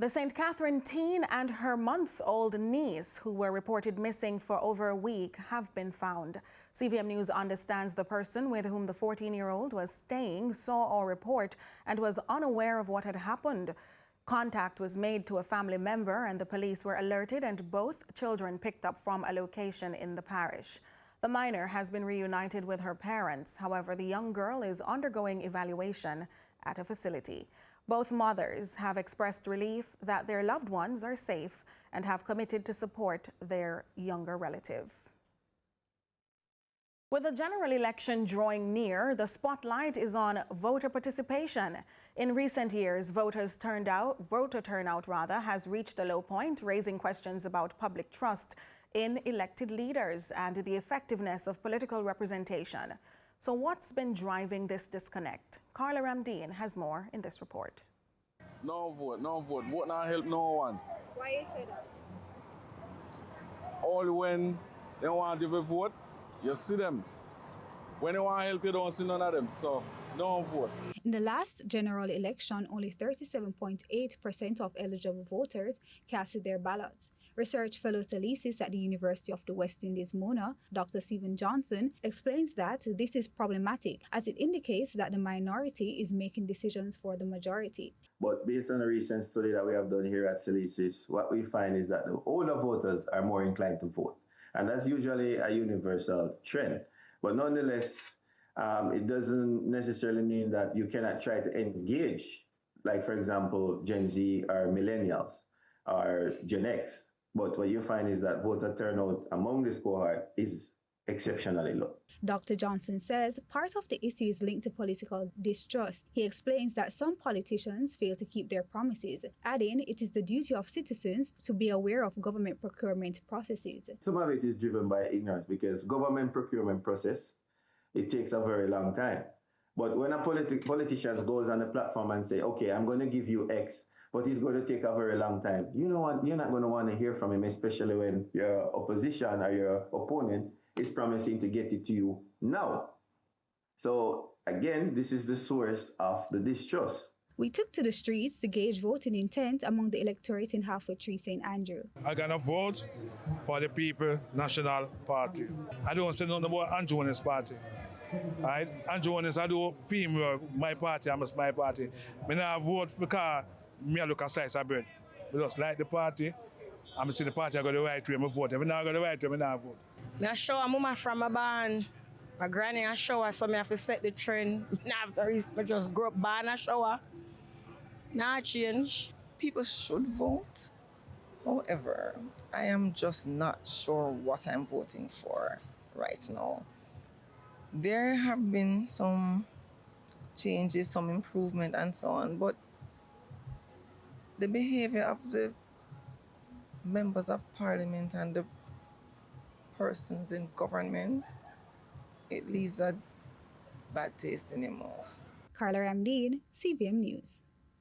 The St. Catherine teen and her months-old niece, who were reported missing for over a week, have been found. CVM News understands the person with whom the 14-year-old was staying saw our report and was unaware of what had happened. Contact was made to a family member and the police were alerted, and both children picked up from a location in the parish. The minor has been reunited with her parents. However, the young girl is undergoing evaluation at a facility. Both mothers have expressed relief that their loved ones are safe and have committed to support their younger relative. With the general election drawing near, the spotlight is on voter participation. In recent years, voter turnout has reached a low point, raising questions about public trust in elected leaders and the effectiveness of political representation. So what's been driving this disconnect? Carla Ramdeen has more in this report. No vote, no vote. Vote not help no one. Why you say that? Only when they want to give a vote, you see them. When they want help, you don't see none of them. So, no vote. In the last general election, only 37.8% of eligible voters casted their ballots. Research fellow Salisis at the University of the West Indies, Mona, Dr. Stephen Johnson, explains that this is problematic as it indicates that the minority is making decisions for the majority. But based on a recent study that we have done here at Salisis, what we find is that the older voters are more inclined to vote. And that's usually a universal trend. But nonetheless, it doesn't necessarily mean that you cannot try to engage, like, for example, Gen Z or millennials or Gen X. But what you find is that voter turnout among this cohort is exceptionally low. Dr. Johnson says part of the issue is linked to political distrust. He explains that some politicians fail to keep their promises, adding it is the duty of citizens to be aware of government procurement processes. Some of it is driven by ignorance because government procurement process, it takes a very long time. But when a politician goes on the platform and say, okay, I'm going to give you X, but it's going to take a very long time, you know what, you're not going to want to hear from him, especially when your opposition or your opponent is promising to get it to you now. So again, this is the source of the distrust. We took to the streets to gauge voting intent among the electorate in Halfway Tree St. Andrew. I'm going to vote for the People National Party. I don't say nothing about Andrew's party. Right? Andrew's, I do female, my party, I'm my party. I don't vote because I look at size of bird. I just like the party. I see the party I got the right way, I vote. If I don't got the right way, I don't vote. I show a mama from my barn. My granny a shower, so I have to set the trend. I just grow up barn a shower. Not change. People should vote. However, I am just not sure what I'm voting for right now. There have been some changes, some improvement and so on, but the behavior of the members of parliament and the persons in government, it leaves a bad taste in your mouth. Carla Ramdeen, CVM News.